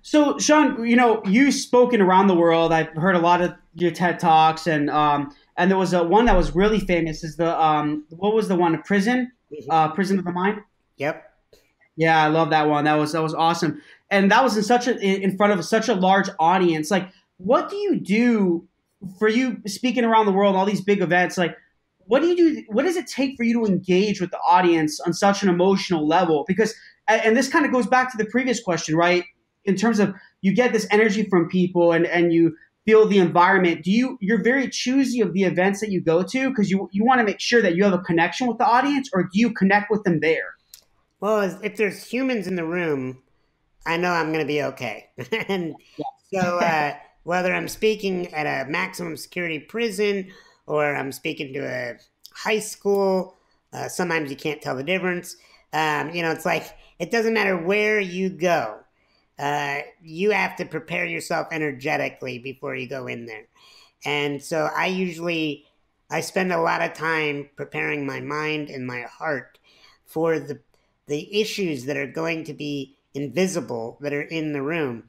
So, Sean, you've spoken around the world. I've heard a lot of your TED Talks, and there was one that was really famous. Is the what was the one? Prison of the Mind. Yep. Yeah, I love that one. That was awesome, and that was in front of such a large audience. Like, what do you do for you speaking around the world, all these big events? Like, what do you do? What does it take for you to engage with the audience on such an emotional level? Because, and this kind of goes back to the previous question, right? In terms of you get this energy from people and you feel the environment. You're very choosy of the events that you go to because you want to make sure that you have a connection with the audience, or do you connect with them there? Well, if there's humans in the room, I know I'm going to be okay. And so whether I'm speaking at a maximum security prison or I'm speaking to a high school, sometimes you can't tell the difference. It's like, it doesn't matter where you go. you have to prepare yourself energetically before you go in there. And so I spend a lot of time preparing my mind and my heart for the issues that are going to be invisible, that are in the room.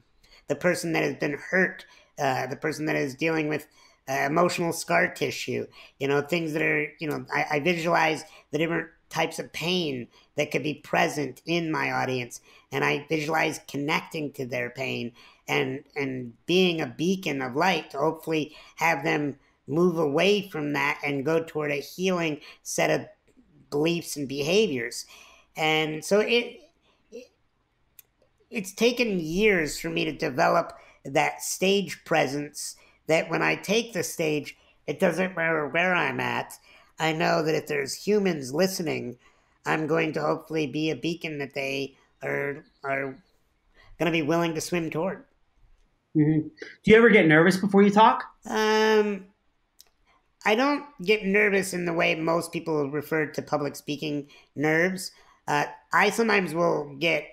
The person that has been hurt, the person that is dealing with emotional scar tissue, things that are, I visualize the different types of pain that could be present in my audience, and I visualize connecting to their pain and being a beacon of light to hopefully have them move away from that and go toward a healing set of beliefs and behaviors. And so it's taken years for me to develop that stage presence, that when I take the stage, it doesn't matter where I'm at. I know that if there's humans listening, I'm going to hopefully be a beacon that they are going to be willing to swim toward. Mm-hmm. Do you ever get nervous before you talk? I don't get nervous in the way most people refer to public speaking nerves. I sometimes will get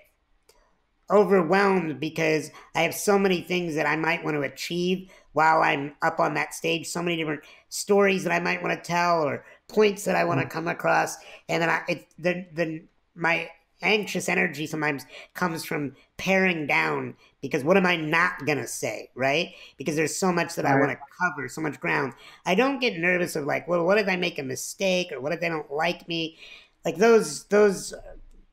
overwhelmed because I have so many things that I might want to achieve while I'm up on that stage, so many different stories that I might want to tell or points that I want to come across. And then my anxious energy sometimes comes from paring down, because what am I not going to say, right? Because there's so much that I want to cover, so much ground. I don't get nervous of like, well, what if I make a mistake, or what if they don't like me? Like those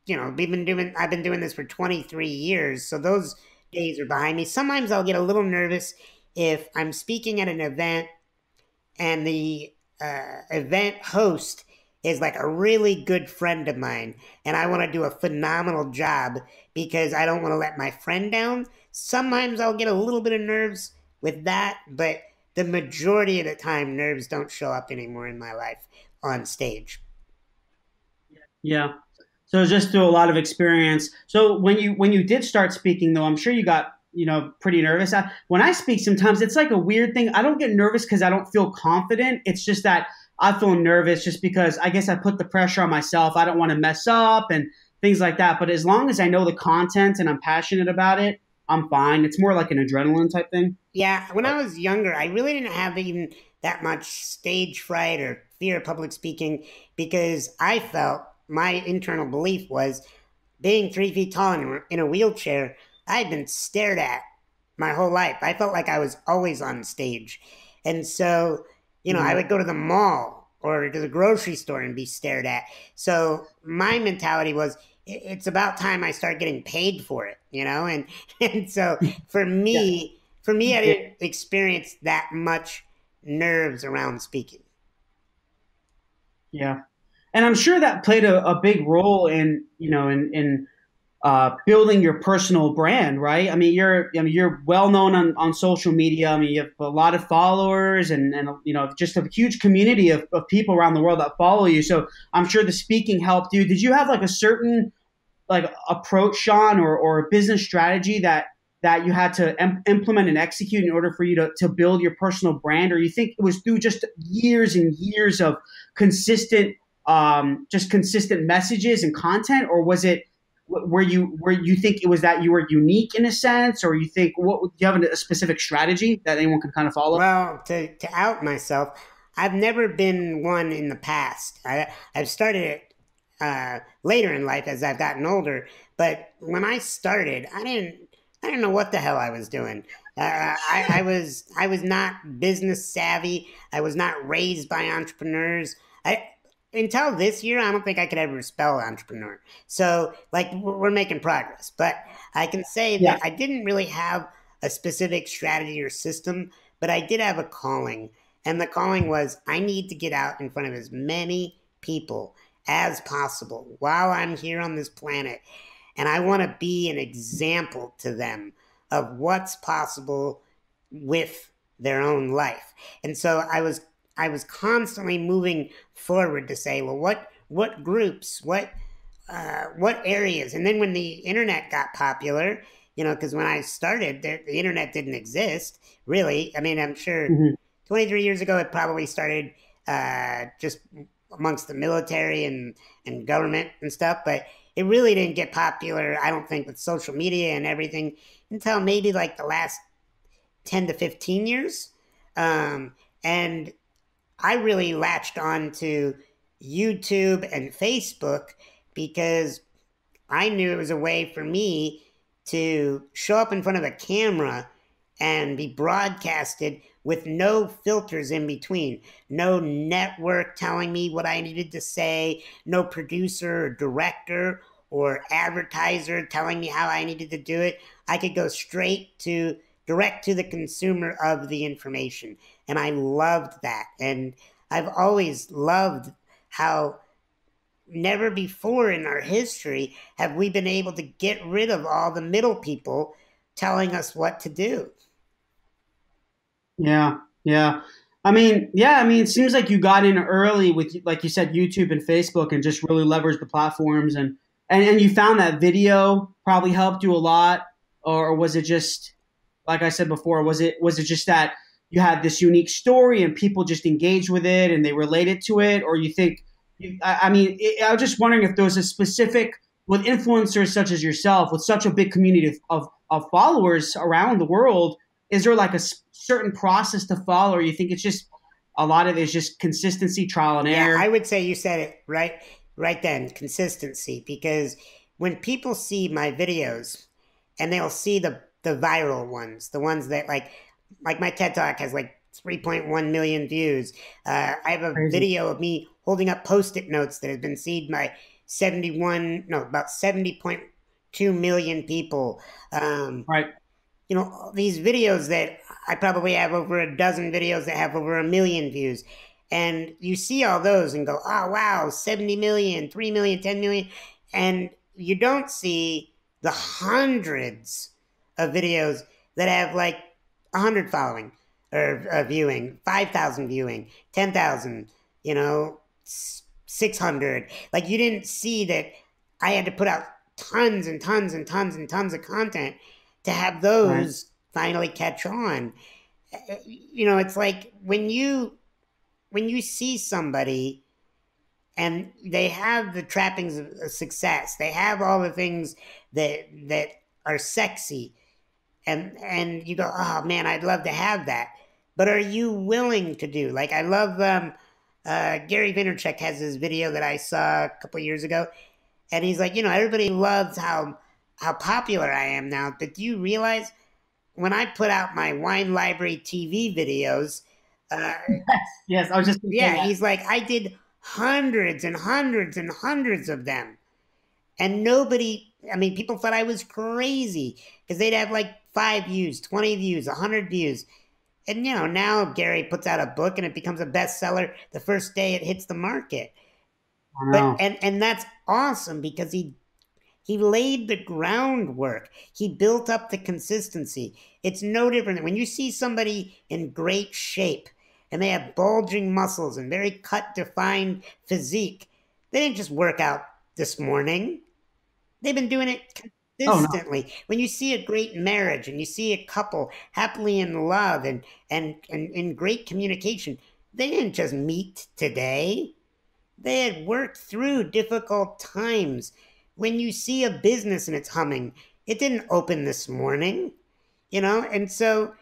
I've been doing this for 23 years, so those days are behind me. Sometimes I'll get a little nervous if I'm speaking at an event and the event host is like a really good friend of mine, and I want to do a phenomenal job because I don't want to let my friend down. Sometimes I'll get a little bit of nerves with that, but the majority of the time, nerves don't show up anymore in my life on stage. Yeah. So just through a lot of experience. So when you did start speaking, though, I'm sure you got pretty nervous. When I speak, sometimes it's like a weird thing. I don't get nervous because I don't feel confident. It's just that I feel nervous just because I guess I put the pressure on myself. I don't want to mess up and things like that. But as long as I know the content and I'm passionate about it, I'm fine. It's more like an adrenaline type thing. Yeah, when I was younger, I really didn't have even that much stage fright or fear of public speaking, because I felt my internal belief was, being 3 feet tall and in a wheelchair, I had been stared at my whole life. I felt like I was always on stage. And so, I would go to the mall or to the grocery store and be stared at. So my mentality was, it's about time I start getting paid for it, and so for me, I didn't experience that much nerves around speaking. Yeah. And I'm sure that played a big role in building your personal brand, right? I mean, you're well known on social media. I mean, you have a lot of followers and just a huge community of people around the world that follow you. So I'm sure the speaking helped you. Did you have like a certain approach, Sean, or a business strategy that you had to implement and execute in order for you to build your personal brand? Or you think it was through just years and years of consistent messages and content, or was it where you think it was that you were unique in a sense, or you think do you have a specific strategy that anyone can kind of follow? Well, to out myself, I've never been one in the past. I've started it later in life as I've gotten older, but when I started, I didn't know what the hell I was doing. I was not business savvy. I was not raised by entrepreneurs. Until this year, I don't think I could ever spell entrepreneur. So, we're making progress. But I can say that I didn't really have a specific strategy or system, but I did have a calling. And the calling was, I need to get out in front of as many people as possible while I'm here on this planet. And I want to be an example to them of what's possible with their own life. And so I was constantly moving forward to say, well, what groups, what areas? And then when the internet got popular, because when I started, the internet didn't exist, really. I mean, I'm sure 23 years ago, it probably started just amongst the military and government and stuff. But it really didn't get popular, I don't think, with social media and everything until maybe like the last 10 to 15 years. And I really latched on to YouTube and Facebook because I knew it was a way for me to show up in front of a camera and be broadcasted with no filters in between, no network telling me what I needed to say, no producer or director or advertiser telling me how I needed to do it. I could go straight to direct to the consumer of the information. And I loved that. And I've always loved how never before in our history have we been able to get rid of all the middle people telling us what to do. Yeah, yeah. I mean, yeah, I mean, it seems like you got in early with, like you said, YouTube and Facebook, and just really leveraged the platforms, and you found that video probably helped you a lot, or was it just, like I said before, was it just that you had this unique story and people just engaged with it and they related to it, or you think, I mean, I was just wondering if there was a specific, with influencers such as yourself, with such a big community of followers around the world, is there like a certain process to follow, or you think it's just a lot of it is just consistency, trial and error? Yeah, I would say you said it right then, consistency. Because when people see my videos and they'll see the viral ones, the ones that like my TED Talk has like 3.1 million views. I have a Crazy. video of me holding up Post-it notes that have been seen by about 70.2 million people. Right. You know, these videos that I probably have over a dozen videos that have over 1 million views. And you see all those and go, oh, wow, 70 million, 3 million, 10 million. And you don't see the hundreds of videos that have like 100 following or viewing, 5,000 viewing, 10,000, 600. Like, you didn't see that I had to put out tons and tons and tons and tons of content to have those finally catch on. It's like when you see somebody and they have the trappings of success, they have all the things that are sexy, and you go, oh man, I'd love to have that. But are you willing to do? Like, I love Gary Vaynerchuk has this video that I saw a couple of years ago, and he's like, everybody loves how popular I am now, but do you realize when I put out my Wine Library TV videos, Yes, I was just he's like, I did hundreds and hundreds and hundreds of them. And people thought I was crazy because they'd have like 5 views, 20 views, 100 views. And, now Gary puts out a book and it becomes a bestseller the first day it hits the market. And that's awesome because he laid the groundwork. He built up the consistency. It's no different than when you see somebody in great shape and they have bulging muscles and very cut, defined physique. They didn't just work out this morning. They've been doing it consistently. Oh, no. When you see a great marriage and you see a couple happily in love and in great communication, they didn't just meet today. They had worked through difficult times. When you see a business and it's humming, it didn't open this morning, and so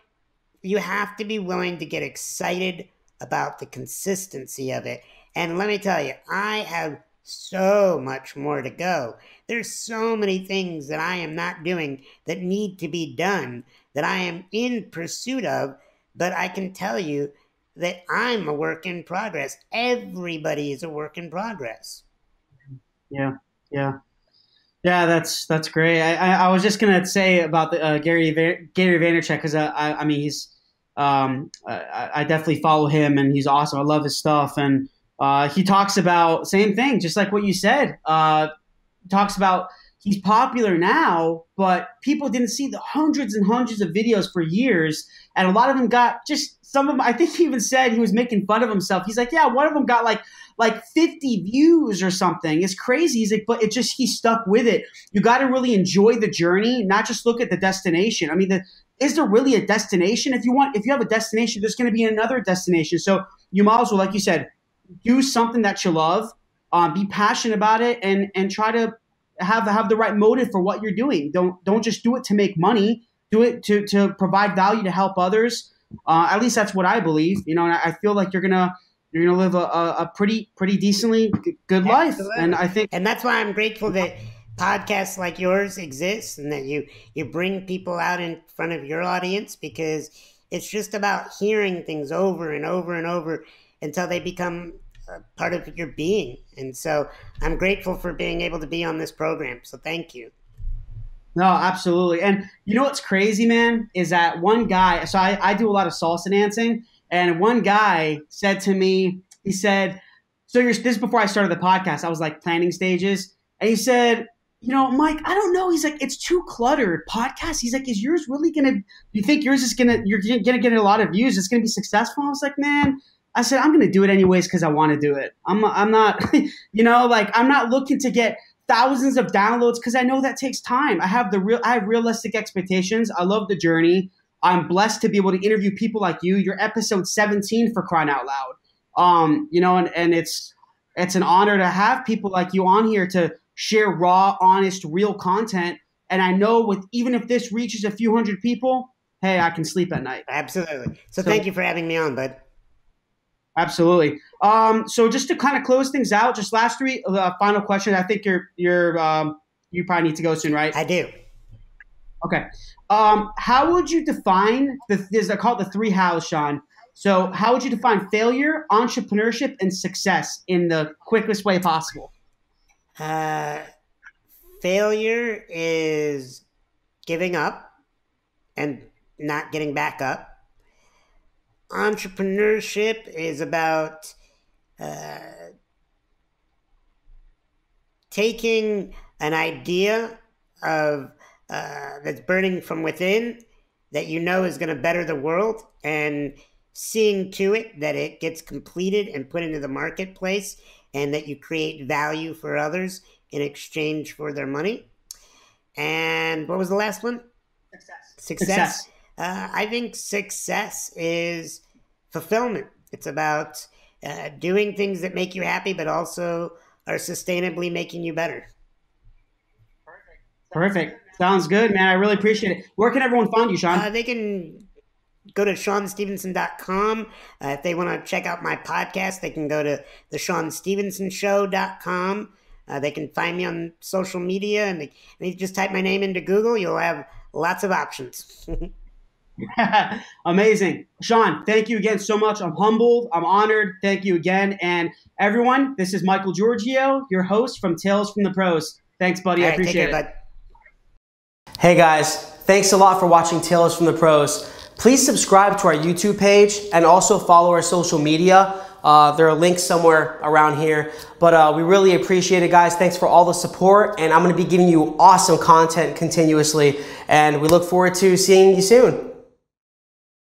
you have to be willing to get excited about the consistency of it. And let me tell you, I have so much more to go. There's so many things that I am not doing that need to be done, that I am in pursuit of, but I can tell you that I'm a work in progress. Everybody is a work in progress. Yeah, yeah. Yeah, that's great. I was just gonna say about the Gary Vaynerchuk because I mean he's I definitely follow him and he's awesome. I love his stuff, and he talks about same thing, just like what you said. Talks about he's popular now, but people didn't see the hundreds and hundreds of videos for years, and a lot of them got just some of them. I think he even said he was making fun of himself. He's like, yeah, one of them got like 50 views or something. It's crazy. He's like, but he stuck with it. You got to really enjoy the journey, not just look at the destination. I mean, is there really a destination? If you have a destination, there's going to be another destination. So you might as well, like you said, do something that you love, be passionate about it, and try to have the right motive for what you're doing. Don't just do it to make money. Do it to provide value, to help others. At least that's what I believe. And I feel like you're gonna live a pretty decently good life. Absolutely. And and that's why I'm grateful that podcasts like yours exist and that you bring people out in front of your audience, because it's just about hearing things over and over and over until they become part of your being. And so I'm grateful for being able to be on this program. So thank you. No, absolutely. And you know what's crazy, man, is that one guy, so I do a lot of salsa dancing, and one guy said to me, he said, this is before I started the podcast, I was like planning stages, and he said, Mike, I don't know. He's like, it's too cluttered. Podcast. He's like, is yours really you think yours is you're going to get a lot of views? It's going to be successful? I was like, man, I said, I'm going to do it anyways because I want to do it. I'm not, I'm not looking to get thousands of downloads because I know that takes time. I have realistic expectations. I love the journey. I'm blessed to be able to interview people like you. You're episode 17 for crying out loud. And it's an honor to have people like you on here to share raw, honest, real content. And I know even if this reaches a few hundred people, hey, I can sleep at night. Absolutely. So thank you for having me on, bud. Absolutely. So just to kind of close things out, just last final question. I think you probably need to go soon, right? I do. Okay. How would you define I call it the 3 hows, Sean. So how would you define failure, entrepreneurship, and success in the quickest way possible? Failure is giving up and not getting back up. Entrepreneurship is about taking an idea of that's burning from within that is going to better the world, and seeing to it that it gets completed and put into the marketplace, and that you create value for others in exchange for their money. And what was the last one? Success. I think success is fulfillment. It's about doing things that make you happy, but also are sustainably making you better. Perfect. Sounds good, man. I really appreciate it. Where can everyone find you, Sean? They can go to SeanStephenson.com. If they want to check out my podcast, they can go to the SeanStevensonShow.com. They can find me on social media, and you just type my name into Google. You'll have lots of options. Amazing. Sean, thank you again so much. I'm humbled. I'm honored. Thank you again. And everyone, this is Michael Giorgio, your host from Tales from the Pros. Thanks, buddy. I appreciate it. Bud. Hey, guys. Thanks a lot for watching Tales from the Pros. Please subscribe to our YouTube page and also follow our social media. There are links somewhere around here, but we really appreciate it, guys. Thanks for all the support, and I'm going to be giving you awesome content continuously, and we look forward to seeing you soon.